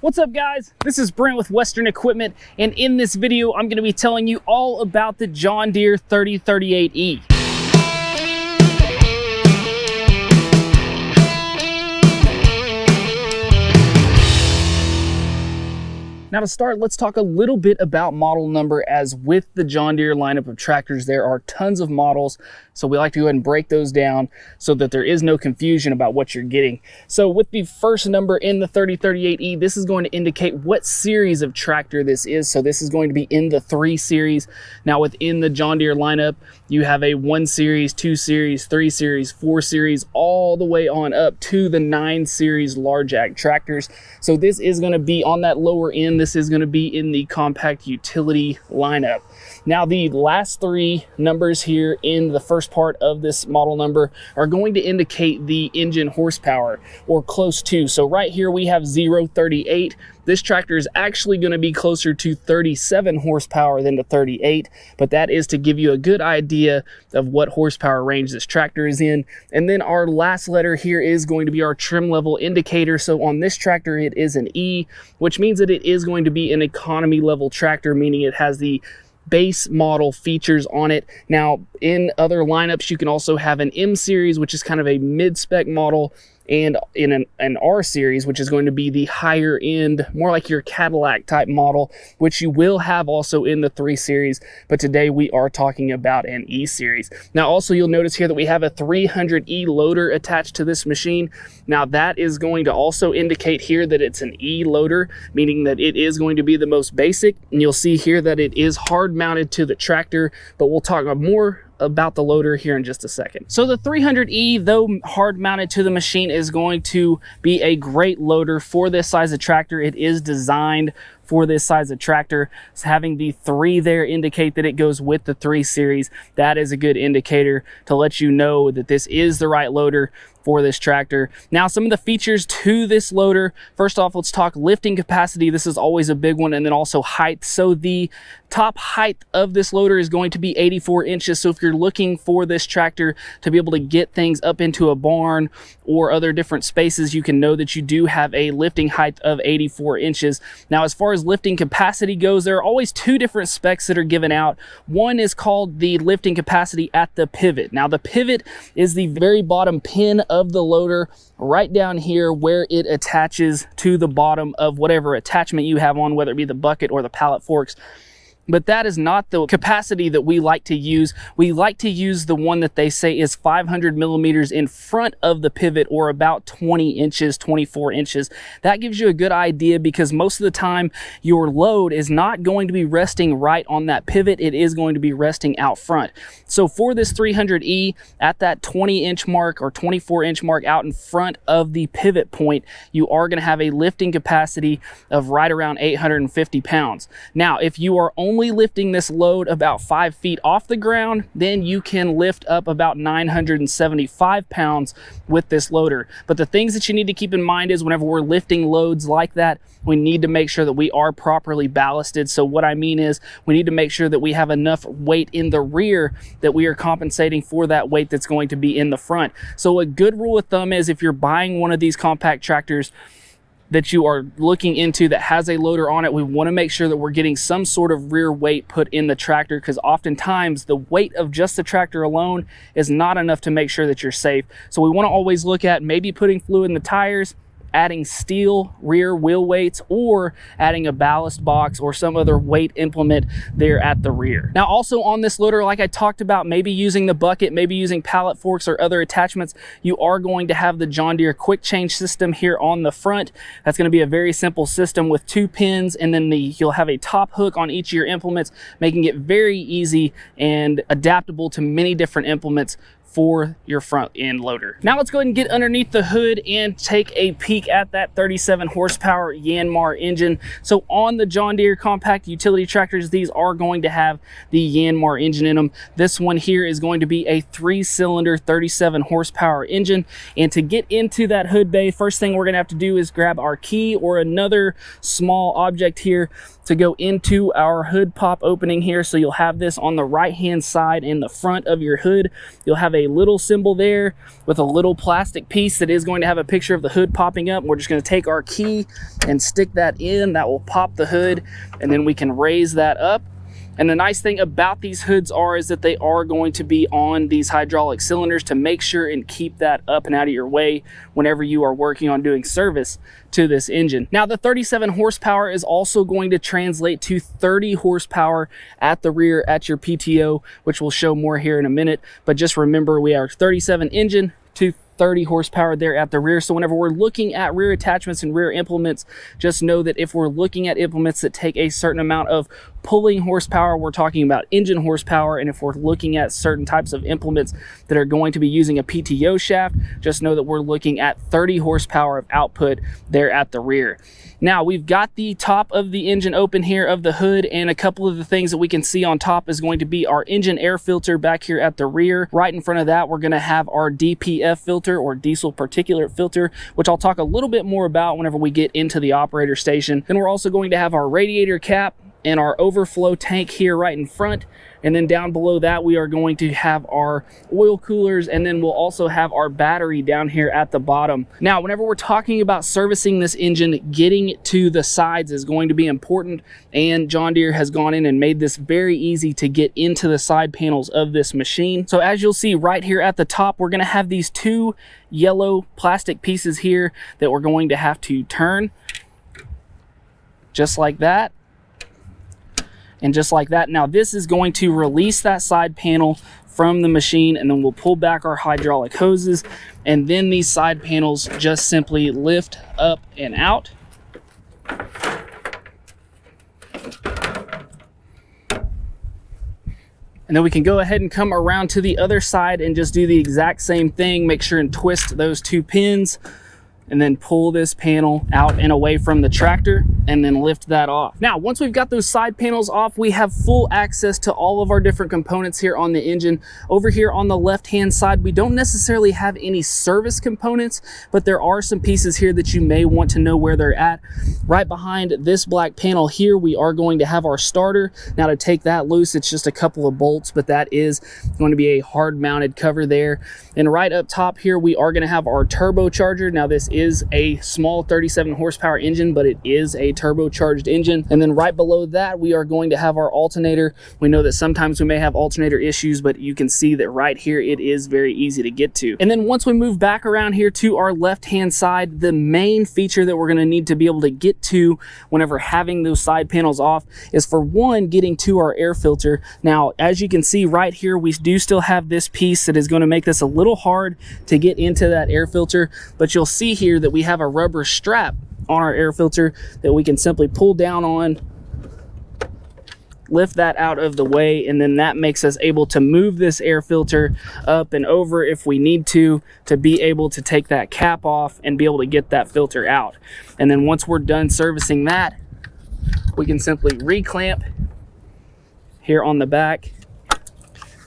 What's up guys, this is Brent with Western Equipment, and in this video I'm going to be telling you all about the John Deere 3038E. Now to start, let's talk a little bit about model number, as with the John Deere lineup of tractors there are tons of models, so we like to go ahead and break those down so that there is no confusion about what you're getting. So with the first number in the 3038E, this is going to indicate what series of tractor this is. So this is going to be in the 3 series. Now within the John Deere lineup, you have a 1 series, 2 series, 3 series, 4 series, all the way on up to the 9 series large ag tractors. So this is going to be on that lower end. This is going to be in the compact utility lineup. Now the last 3 numbers here in the first part of this model number are going to indicate the engine horsepower, or close to. So right here we have 038. This tractor is actually going to be closer to 37 horsepower than to 38, but that is to give you a good idea of what horsepower range this tractor is in. And then our last letter here is going to be our trim level indicator. So on this tractor it is an E, which means that it is going to be an economy level tractor, meaning it has the base model features on it. Now in other lineups you can also have an M series, which is kind of a mid-spec model, and in an R series, which is going to be the higher end, more like your Cadillac type model, which you will have also in the 3 series, but today we are talking about an E series. Now also you'll notice here that we have a 300E loader attached to this machine. Now that is going to also indicate here that it's an E loader, meaning that it is going to be the most basic, and you'll see here that it is hard mounted to the tractor, but we'll talk more about the loader here in just a second. So the 300E, though hard mounted to the machine, is going to be a great loader for this size of tractor. It is designed for this size of tractor. So having the 3 there indicate that it goes with the 3 series. That is a good indicator to let you know that this is the right loader for this tractor. Now some of the features to this loader. First off, let's talk lifting capacity. This is always a big one, and then also height. So the top height of this loader is going to be 84 inches. So if you're looking for this tractor to be able to get things up into a barn or other different spaces, you can know that you do have a lifting height of 84 inches. Now as far as lifting capacity goes, there are always 2 different specs that are given out. One is called the lifting capacity at the pivot. Now the pivot is the very bottom pin of the loader, right down here where it attaches to the bottom of whatever attachment you have on, whether it be the bucket or the pallet forks. But that is not the capacity that we like to use. We like to use the one that they say is 500 millimeters in front of the pivot, or about 20 inches, 24 inches. That gives you a good idea, because most of the time your load is not going to be resting right on that pivot. It is going to be resting out front. So for this 300E, at that 20-inch mark or 24-inch mark out in front of the pivot point, you are going to have a lifting capacity of right around 850 pounds. Now, if you are only lifting this load about 5 feet off the ground, then you can lift up about 975 pounds with this loader. But the things that you need to keep in mind is whenever we're lifting loads like that, we need to make sure that we are properly ballasted. So what I mean is we need to make sure that we have enough weight in the rear that we are compensating for that weight that's going to be in the front. So a good rule of thumb is, if you're buying one of these compact tractors that you are looking into that has a loader on it, we want to make sure that we're getting some sort of rear weight put in the tractor, because oftentimes the weight of just the tractor alone is not enough to make sure that you're safe. So we want to always look at maybe putting fluid in the tires, adding steel rear wheel weights, or adding a ballast box or some other weight implement there at the rear. Now also on this loader, like I talked about, maybe using the bucket, maybe using pallet forks or other attachments, you are going to have the John Deere quick change system here on the front. That's going to be a very simple system with 2 pins, and then you'll have a top hook on each of your implements, making it very easy and adaptable to many different implements for your front end loader. Now let's go ahead and get underneath the hood and take a peek at that 37 horsepower Yanmar engine. So on the John Deere compact utility tractors, these are going to have the Yanmar engine in them. This one here is going to be a 3-cylinder 37 horsepower engine. And to get into that hood bay, first thing we're gonna have to do is grab our key or another small object here to go into our hood pop opening here. So you'll have this on the right hand side in the front of your hood. You'll have a little symbol there with a little plastic piece that is going to have a picture of the hood popping up. We're just going to take our key and stick that in. That will pop the hood, and then we can raise that up. And the nice thing about these hoods is that they are going to be on these hydraulic cylinders to make sure and keep that up and out of your way whenever you are working on doing service to this engine. Now, the 37 horsepower is also going to translate to 30 horsepower at the rear at your PTO, which we'll show more here in a minute. But just remember, we are 37 engine to 30 horsepower there at the rear. So whenever we're looking at rear attachments and rear implements, just know that if we're looking at implements that take a certain amount of pulling horsepower, we're talking about engine horsepower. And if we're looking at certain types of implements that are going to be using a PTO shaft, just know that we're looking at 30 horsepower of output there at the rear. Now, we've got the top of the engine open here of the hood, and a couple of the things that we can see on top is going to be our engine air filter back here at the rear. Right in front of that, we're going to have our DPF filter, or diesel particulate filter, which I'll talk a little bit more about whenever we get into the operator station. Then we're also going to have our radiator cap and our overflow tank here right in front. And then down below that, we are going to have our oil coolers, and then we'll also have our battery down here at the bottom. Now, whenever we're talking about servicing this engine, getting to the sides is going to be important, and John Deere has gone in and made this very easy to get into the side panels of this machine. So as you'll see right here at the top, we're going to have these two yellow plastic pieces here that we're going to have to turn just like that. And just like that. Now, this is going to release that side panel from the machine, and then we'll pull back our hydraulic hoses, and then these side panels just simply lift up and out. And then we can go ahead and come around to the other side and just do the exact same thing. Make sure and twist those two pins, and then pull this panel out and away from the tractor, and then lift that off. Now, once we've got those side panels off, we have full access to all of our different components here on the engine. Over here on the left-hand side, we don't necessarily have any service components, but there are some pieces here that you may want to know where they're at. Right behind this black panel here, we are going to have our starter. Now, to take that loose, it's just a couple of bolts, but that is going to be a hard-mounted cover there. And right up top here, we are gonna have our turbocharger. Now, this is a small 37 horsepower engine, but it is a turbocharged engine. And then right below that, we are going to have our alternator. We know that sometimes we may have alternator issues, but you can see that right here, it is very easy to get to. And then once we move back around here to our left-hand side, the main feature that we're gonna need to be able to get to whenever having those side panels off is, for one, getting to our air filter. Now, as you can see right here, we do still have this piece that is gonna make this a little hard to get into that air filter, but you'll see here that we have a rubber strap on our air filter that we can simply pull down on, lift that out of the way, and then that makes us able to move this air filter up and over if we need to be able to take that cap off and be able to get that filter out. And then once we're done servicing that, we can simply reclamp here on the back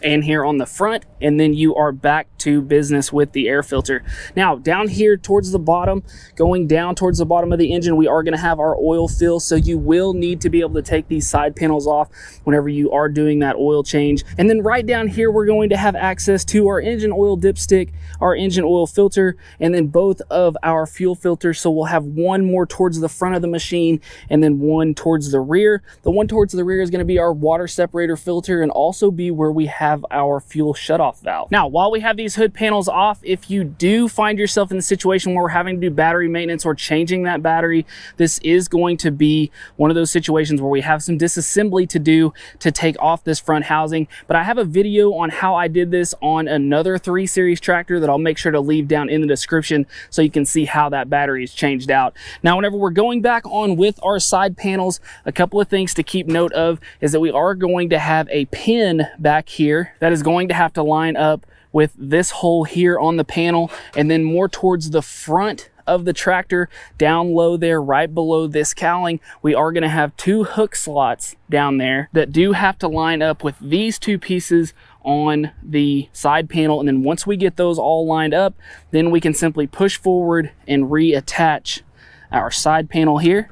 and here on the front, and then you are back to business with the air filter. Now, down here towards the bottom, going down towards the bottom of the engine, we are going to have our oil fill, so you will need to be able to take these side panels off whenever you are doing that oil change. And then right down here, we're going to have access to our engine oil dipstick, our engine oil filter, and then both of our fuel filters. So we'll have one more towards the front of the machine and then one towards the rear. The one towards the rear is going to be our water separator filter, and also be where we have our fuel shutoff valve. Now, while we have these hood panels off, if you do find yourself in the situation where we're having to do battery maintenance or changing that battery, this is going to be one of those situations where we have some disassembly to do to take off this front housing. But I have a video on how I did this on another 3 Series tractor that I'll make sure to leave down in the description so you can see how that battery is changed out. Now, whenever we're going back on with our side panels, a couple of things to keep note of is that we are going to have a pin back here that is going to have to line up with this hole here on the panel, and then more towards the front of the tractor, down low there, right below this cowling, we are going to have 2 hook slots down there that do have to line up with these 2 pieces on the side panel. And then once we get those all lined up, then we can simply push forward and reattach our side panel here.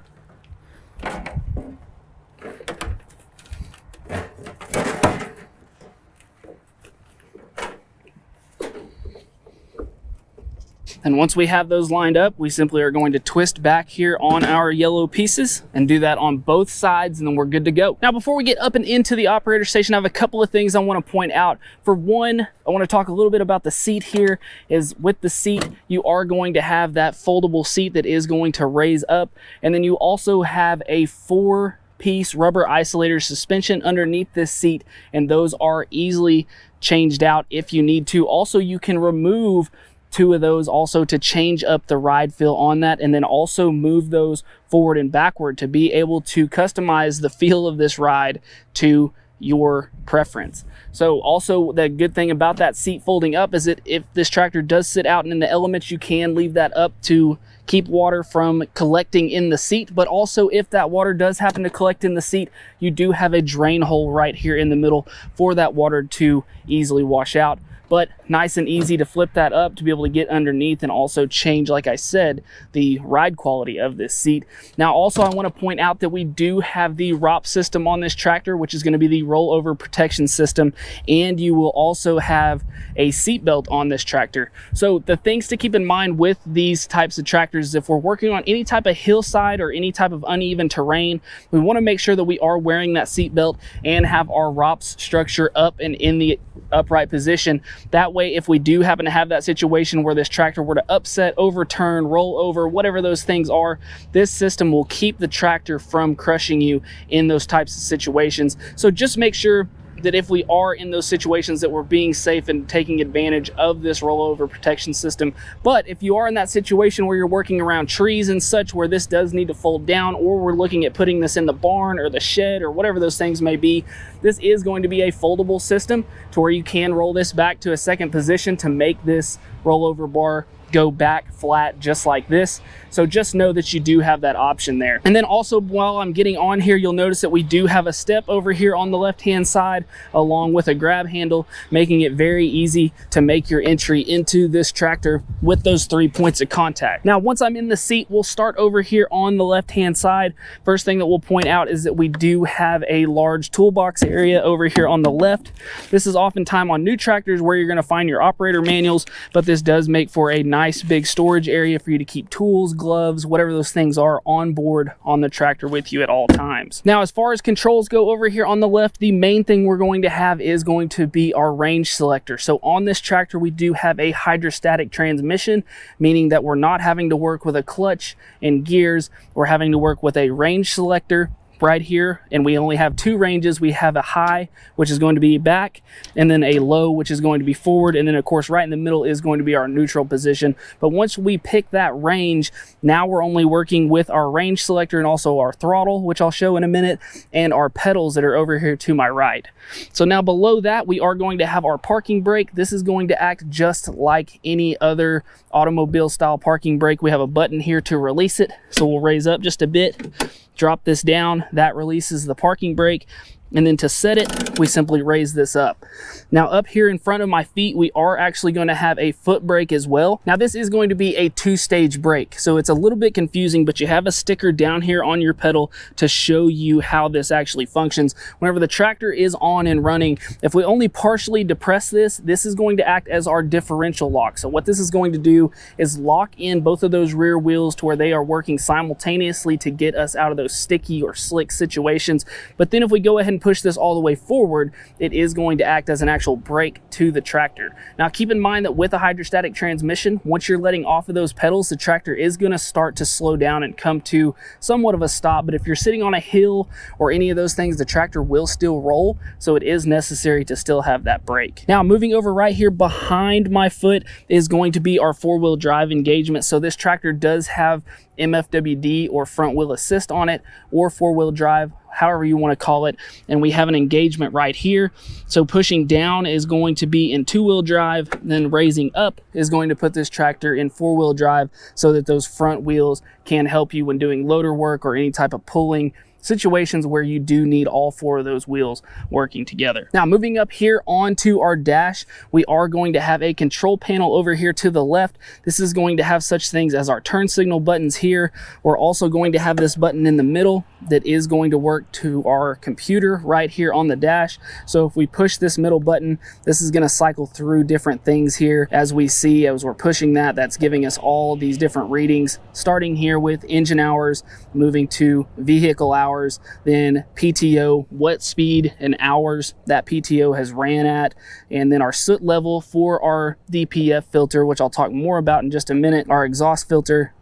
And once we have those lined up, we simply are going to twist back here on our yellow pieces and do that on both sides, and then we're good to go. Now, before we get up and into the operator station, I have a couple of things I want to point out. For one, I want to talk a little bit about the seat here. Is with the seat, you are going to have that foldable seat that is going to raise up, and then you also have a 4-piece rubber isolator suspension underneath this seat, and those are easily changed out if you need to. Also, you can remove 2 of those also to change up the ride feel on that, and then also move those forward and backward to be able to customize the feel of this ride to your preference. So also, the good thing about that seat folding up is that if this tractor does sit out and in the elements, you can leave that up to keep water from collecting in the seat. But also, if that water does happen to collect in the seat, you do have a drain hole right here in the middle for that water to easily wash out. But nice and easy to flip that up to be able to get underneath and also change, like I said, the ride quality of this seat. Now, also, I want to point out that we do have the ROP system on this tractor, which is going to be the rollover protection system, and you will also have a seat belt on this tractor. So the things to keep in mind with these types of tractors, if we're working on any type of hillside or any type of uneven terrain, we want to make sure that we are wearing that seat belt and have our ROPS structure up and in the upright position. That way, if we do happen to have that situation where this tractor were to upset, overturn, roll over, whatever those things are, this system will keep the tractor from crushing you in those types of situations. So just make sure that if we are in those situations that we're being safe and taking advantage of this rollover protection system. But if you are in that situation where you're working around trees and such, where this does need to fold down, or we're looking at putting this in the barn or the shed or whatever those things may be, this is going to be a foldable system to where you can roll this back to a second position to make this rollover bar go back flat just like this. So just know that you do have that option there. And then also, while I'm getting on here, you'll notice that we do have a step over here on the left hand side along with a grab handle, making it very easy to make your entry into this tractor with those 3 points of contact. Now, once I'm in the seat, we'll start over here on the left hand side. First thing that we'll point out is that we do have a large toolbox area over here on the left. This is oftentimes on new tractors where you're going to find your operator manuals, but this does make for a nice big storage area for you to keep tools, gloves, whatever those things are on board on the tractor with you at all times. Now, as far as controls go over here on the left, the main thing we're going to have is going to be our range selector. So on this tractor, we do have a hydrostatic transmission, meaning that we're not having to work with a clutch and gears. We're having to work with a range selector right here, and we only have 2 ranges. We have a high, which is going to be back, and then a low, which is going to be forward, and then of course right in the middle is going to be our neutral position. But once we pick that range, now we're only working with our range selector and also our throttle, which I'll show in a minute, and our pedals that are over here to my right. So now below that, we are going to have our parking brake. This is going to act just like any other automobile style parking brake. We have a button here to release it, so we'll raise up just a bit, drop this down, that releases the parking brake, and then to set it, we simply raise this up. Now up here in front of my feet, we are actually going to have a foot brake as well. Now this is going to be a 2-stage brake, so it's a little bit confusing, but you have a sticker down here on your pedal to show you how this actually functions. Whenever the tractor is on and running, if we only partially depress this, this is going to act as our differential lock. So what this is going to do is lock in both of those rear wheels to where they are working simultaneously to get us out of those sticky or slick situations. But then if we go ahead and push this all the way forward, it is going to act as an actual brake to the tractor. Now keep in mind that with a hydrostatic transmission, once you're letting off of those pedals, the tractor is going to start to slow down and come to somewhat of a stop. But if you're sitting on a hill or any of those things, the tractor will still roll, so it is necessary to still have that brake. Now moving over right here behind my foot is going to be our 4-wheel drive engagement. So this tractor does have MFWD or front wheel assist on it, or 4-wheel drive, however you want to call it. And we have an engagement right here. So pushing down is going to be in 2-wheel drive, then raising up is going to put this tractor in 4-wheel drive so that those front wheels can help you when doing loader work or any type of pulling situations where you do need all 4 of those wheels working together. Now moving up here onto our dash, we are going to have a control panel over here to the left. This is going to have such things as our turn signal buttons here. We're also going to have this button in the middle that is going to work to our computer right here on the dash. So if we push this middle button, this is going to cycle through different things here. As we see, as we're pushing that, that's giving us all these different readings, starting here with engine hours, moving to vehicle hours, then PTO, what speed and hours that PTO has ran at, and then our soot level for our DPF filter, which I'll talk more about in just a minute, our exhaust filter,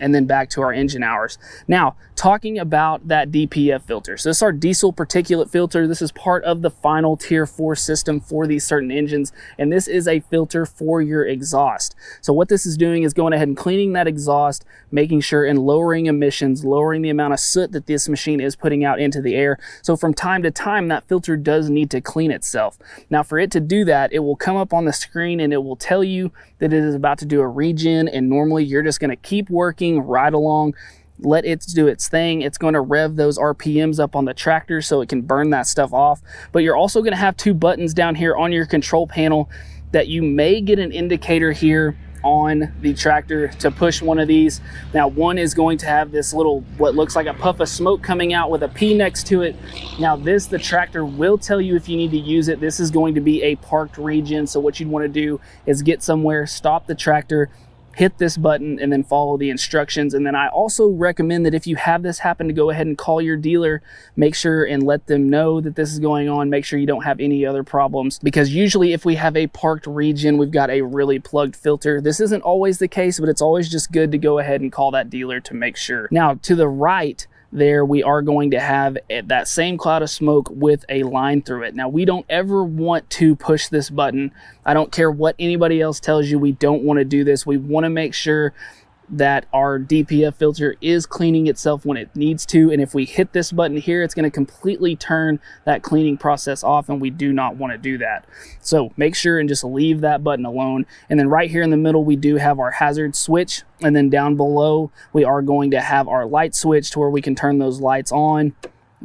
and then back to our engine hours. Now, talking about that DPF filter. So this is our diesel particulate filter. This is part of the final Tier 4 system for these certain engines, and this is a filter for your exhaust. So what this is doing is going ahead and cleaning that exhaust, making sure and lowering emissions, lowering the amount of soot that this machine is putting out into the air. So from time to time, that filter does need to clean itself. Now, for it to do that, it will come up on the screen and it will tell you that it is about to do a regen, and normally you're just going to keep working right along, let it do its thing. It's going to rev those RPMs up on the tractor so it can burn that stuff off. But you're also going to have two buttons down here on your control panel that you may get an indicator here on the tractor to push one of these. Now, one is going to have this little, what looks like a puff of smoke coming out with a P next to it. Now this, the tractor will tell you if you need to use it. This is going to be a parked region. So what you'd want to do is get somewhere, stop the tractor, hit this button, and then follow the instructions. And then I also recommend that if you have this happen, to go ahead and call your dealer, make sure and let them know that this is going on, make sure you don't have any other problems, because usually if we have a parked region, we've got a really plugged filter. This isn't always the case, but it's always just good to go ahead and call that dealer to make sure. Now, to the right there, we are going to have that same cloud of smoke with a line through it. Now, we don't ever want to push this button. I don't care what anybody else tells you, we don't want to do this. We want to make sure that our DPF filter is cleaning itself when it needs to, and if we hit this button here, it's going to completely turn that cleaning process off, and we do not want to do that. So make sure and just leave that button alone. And then right here in the middle, we do have our hazard switch, and then down below we are going to have our light switch to where we can turn those lights on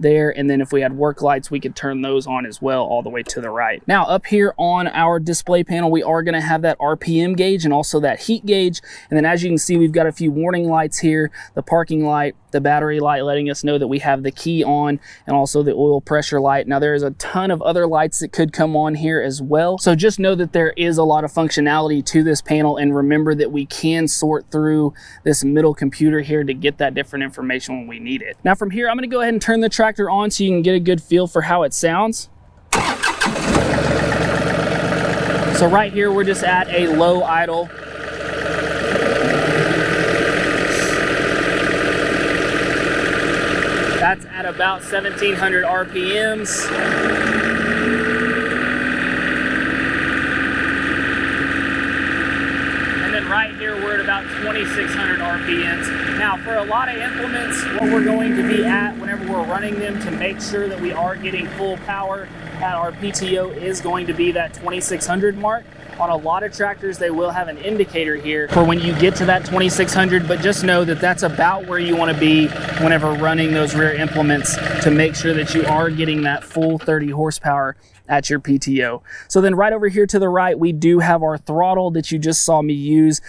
there, and then if we had work lights, we could turn those on as well all the way to the right. Now, up here on our display panel, we are going to have that RPM gauge and also that heat gauge. And then as you can see, we've got a few warning lights here, the parking light, the battery light letting us know that we have the key on, and also the oil pressure light. Now, there's a ton of other lights that could come on here as well. So just know that there is a lot of functionality to this panel, and remember that we can sort through this middle computer here to get that different information when we need it. Now from here, I'm going to go ahead and turn the tractor on so you can get a good feel for how it sounds. So right here, we're just at a low idle. That's at about 1700 RPMs. And then right here, we're at about 2600 RPMs. Now, for a lot of implements, what we're going to be at whenever we're running them to make sure that we are getting full power at our PTO is going to be that 2600 mark. On a lot of tractors, they will have an indicator here for when you get to that 2600, but just know that that's about where you want to be whenever running those rear implements to make sure that you are getting that full 30 horsepower at your PTO. So then right over here to the right, we do have our throttle that you just saw me use.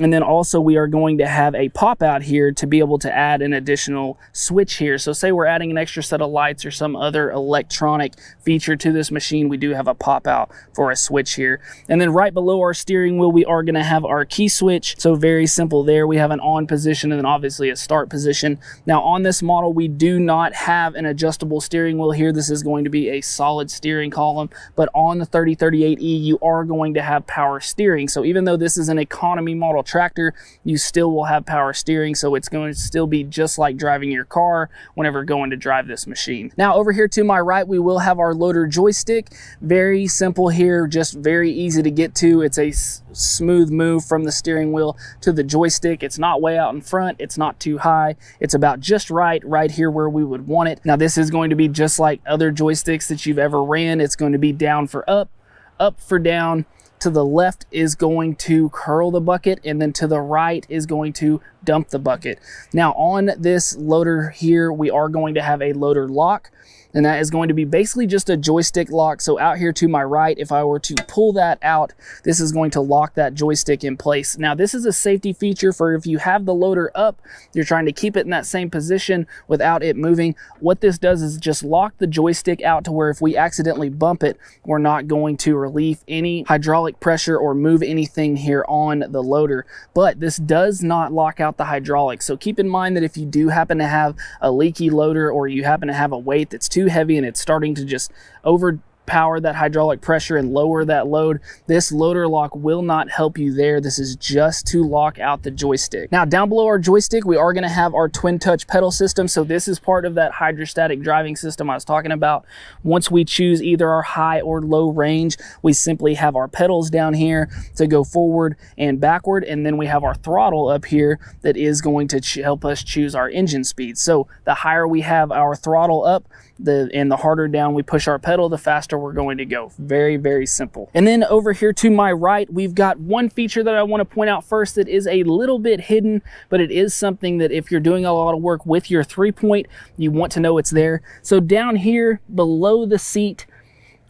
And then also we are going to have a pop out here to be able to add an additional switch here. So say we're adding an extra set of lights or some other electronic feature to this machine, we do have a pop out for a switch here. And then right below our steering wheel, we are going to have our key switch. So very simple there. We have an on position and then obviously a start position. Now on this model, we do not have an adjustable steering wheel here. This is going to be a solid steering column, but on the 3038E, you are going to have power steering. So even though this is an economy model tractor, you still will have power steering, so it's going to still be just like driving your car whenever going to drive this machine. Now over here to my right, we will have our loader joystick. Very simple here, just very easy to get to. It's a smooth move from the steering wheel to the joystick. It's not way out in front, it's not too high, it's about just right here where we would want it. Now this is going to be just like other joysticks that you've ever ran. It's going to be down for up, up for down. To the left is going to curl the bucket, and then to the right is going to dump the bucket. Now on this loader here, we are going to have a loader lock. and that is going to be basically just a joystick lock. So out here to my right, if I were to pull that out, this is going to lock that joystick in place. Now this is a safety feature for if you have the loader up, you're trying to keep it in that same position without it moving. What this does is just lock the joystick out to where if we accidentally bump it, we're not going to relieve any hydraulic pressure or move anything here on the loader. But this does not lock out the hydraulics. So keep in mind that if you do happen to have a leaky loader, or you happen to have a weight that's too heavy and it's starting to just overpower that hydraulic pressure and lower that load, this loader lock will not help you there. This is just to lock out the joystick. Now down below our joystick, we are going to have our twin touch pedal system. So this is part of that hydrostatic driving system I was talking about. Once we choose either our high or low range, we simply have our pedals down here to go forward and backward, and then we have our throttle up here that is going to help us choose our engine speed. So the higher we have our throttle up, and the harder down we push our pedal, the faster we're going to go. Very, very simple. And then over here to my right, we've got one feature that I want to point out first that is a little bit hidden, but it is something that if you're doing a lot of work with your 3-point, you want to know it's there. So down here below the seat,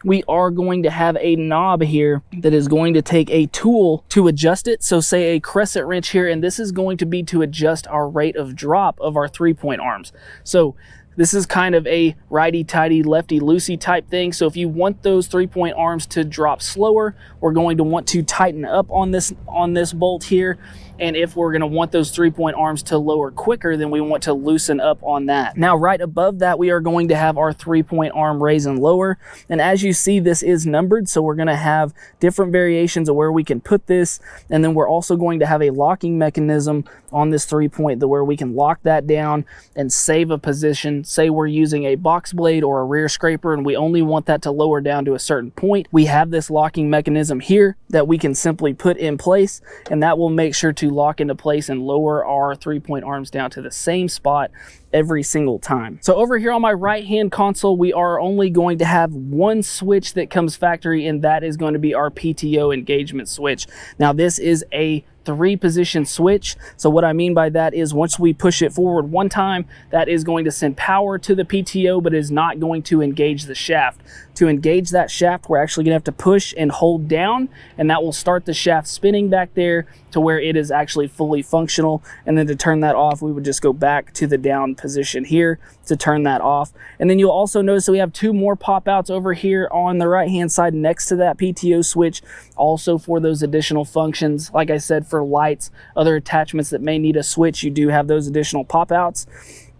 we are going to have a knob here that is going to take a tool to adjust it. So say a crescent wrench here, and this is going to be to adjust our rate of drop of our 3-point arms. So this is kind of a righty-tighty, lefty-loosey type thing. So if you want those 3-point arms to drop slower, we're going to want to tighten up on this bolt here. And if we're going to want those 3-point arms to lower quicker, then we want to loosen up on that. Now, right above that, we are going to have our 3-point arm raise and lower. And as you see, this is numbered. So we're going to have different variations of where we can put this. And then we're also going to have a locking mechanism on this 3-point where we can lock that down and save a position. Say we're using a box blade or a rear scraper, and we only want that to lower down to a certain point. We have this locking mechanism here that we can simply put in place, and that will make sure to lock into place and lower our 3-point arms down to the same spot every single time. So over here on my right hand console, we are only going to have one switch that comes factory, and that is going to be our PTO engagement switch. Now this is a 3-position switch. So what I mean by that is once we push it forward one time, that is going to send power to the PTO, but is not going to engage the shaft. To engage that shaft, we're actually going to have to push and hold down, and that will start the shaft spinning back there to where it is actually fully functional. And then to turn that off, we would just go back to the down position here to turn that off. And then you'll also notice that we have 2 more pop outs over here on the right hand side next to that PTO switch, also for those additional functions. Like I said, for lights, other attachments that may need a switch, you do have those additional pop outs.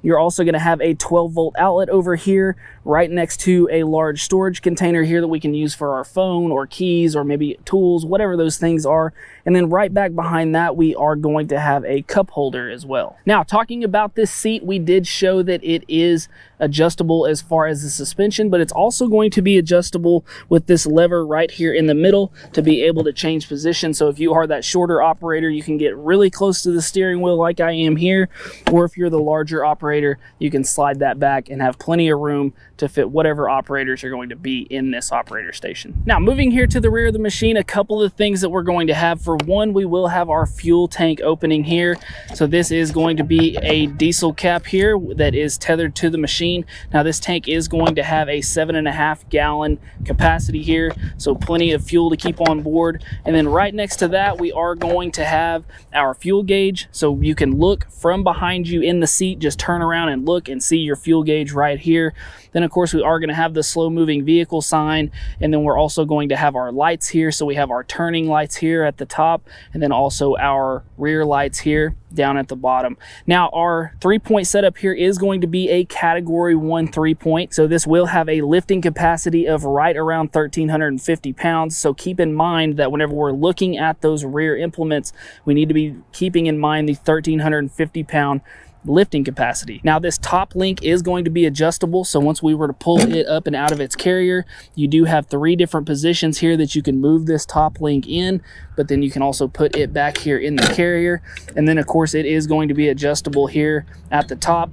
You're also going to have a 12-volt outlet over here right next to a large storage container here that we can use for our phone or keys or maybe tools, whatever those things are. And then right back behind that, we are going to have a cup holder as well. Now, talking about this seat, we did show that it is adjustable as far as the suspension, but it's also going to be adjustable with this lever right here in the middle to be able to change position. So if you are that shorter operator, you can get really close to the steering wheel like I am here, or if you're the larger operator, you can slide that back and have plenty of room to fit whatever operators are going to be in this operator station. Now, moving here to the rear of the machine, a couple of things that we're going to have. For one, we will have our fuel tank opening here. So this is going to be a diesel cap here that is tethered to the machine. Now this tank is going to have a 7.5 gallon capacity here, so plenty of fuel to keep on board. And then right next to that, we are going to have our fuel gauge, so you can look from behind you in the seat, just turn around and look and see your fuel gauge right here. Then of course we are going to have the slow moving vehicle sign, and then we're also going to have our lights here. So we have our turning lights here at the top, and then also our rear lights here down at the bottom. Now our 3-point setup here is going to be a category 1 3-point. So this will have a lifting capacity of right around 1,350 pounds. So keep in mind that whenever we're looking at those rear implements, we need to be keeping in mind the 1,350 pound lifting capacity. Now this top link is going to be adjustable, so once we were to pull it up and out of its carrier, you do have 3 different positions here that you can move this top link in, but then you can also put it back here in the carrier. And then of course it is going to be adjustable here at the top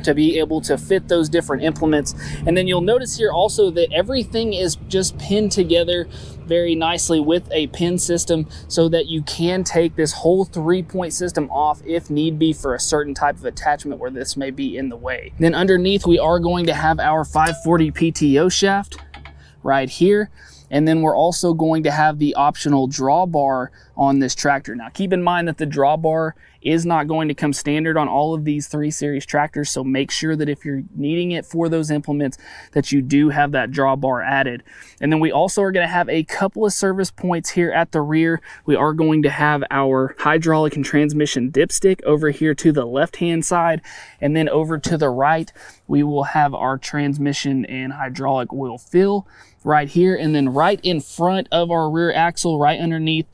to be able to fit those different implements. And then you'll notice here also that everything is just pinned together very nicely with a pin system so that you can take this whole 3-point system off if need be for a certain type of attachment where this may be in the way. Then underneath we are going to have our 540 PTO shaft right here. And then we're also going to have the optional drawbar on this tractor. Now keep in mind that the drawbar is not going to come standard on all of these 3 Series tractors, so make sure that if you're needing it for those implements that you do have that drawbar added. And then we also are going to have a couple of service points here at the rear. We are going to have our hydraulic and transmission dipstick over here to the left hand side, and then over to the right we will have our transmission and hydraulic oil fill right here. And then right in front of our rear axle, right underneath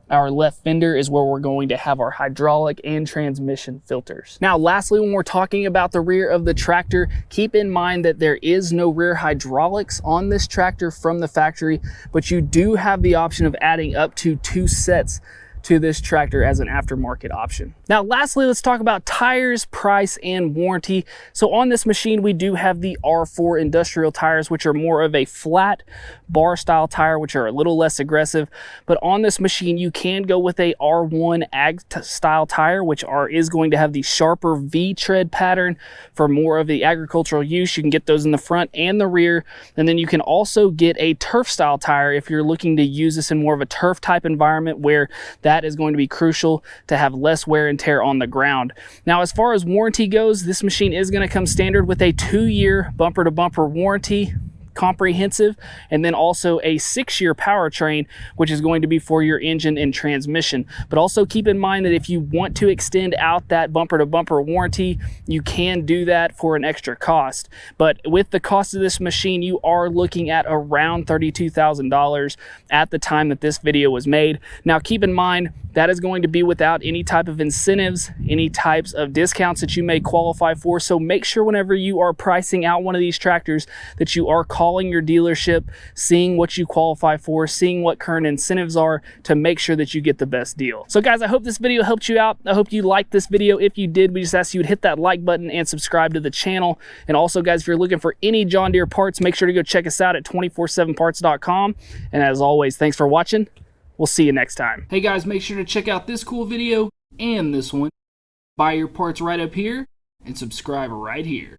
our left fender, is where we're going to have our hydraulic and transmission filters. Now lastly, when we're talking about the rear of the tractor, keep in mind that there is no rear hydraulics on this tractor from the factory, but you do have the option of adding up to 2 sets to this tractor as an aftermarket option. Now lastly, let's talk about tires, price, and warranty. So on this machine we do have the R4 industrial tires, which are more of a flat bar style tire, which are a little less aggressive. But on this machine you can go with a R1 ag style tire, which is going to have the sharper V tread pattern for more of the agricultural use. You can get those in the front and the rear. And then you can also get a turf style tire if you're looking to use this in more of a turf type environment, where that is going to be crucial to have less wear and tear on the ground. Now as far as warranty goes, this machine is going to come standard with a 2-year bumper to bumper warranty, comprehensive, and then also a 6-year powertrain, which is going to be for your engine and transmission. But also keep in mind that if you want to extend out that bumper to bumper warranty, you can do that for an extra cost. But with the cost of this machine, you are looking at around $32,000 at the time that this video was made. Now keep in mind that is going to be without any type of incentives, any types of discounts that you may qualify for. So make sure whenever you are pricing out one of these tractors that you are calling your dealership, seeing what you qualify for, seeing what current incentives are, to make sure that you get the best deal. So guys, I hope this video helped you out. I hope you liked this video. If you did, we just ask you to hit that like button and subscribe to the channel. And also guys, if you're looking for any John Deere parts, make sure to go check us out at 247parts.com. And as always, thanks for watching. We'll see you next time. Hey guys, make sure to check out this cool video and this one. Buy your parts right up here and subscribe right here.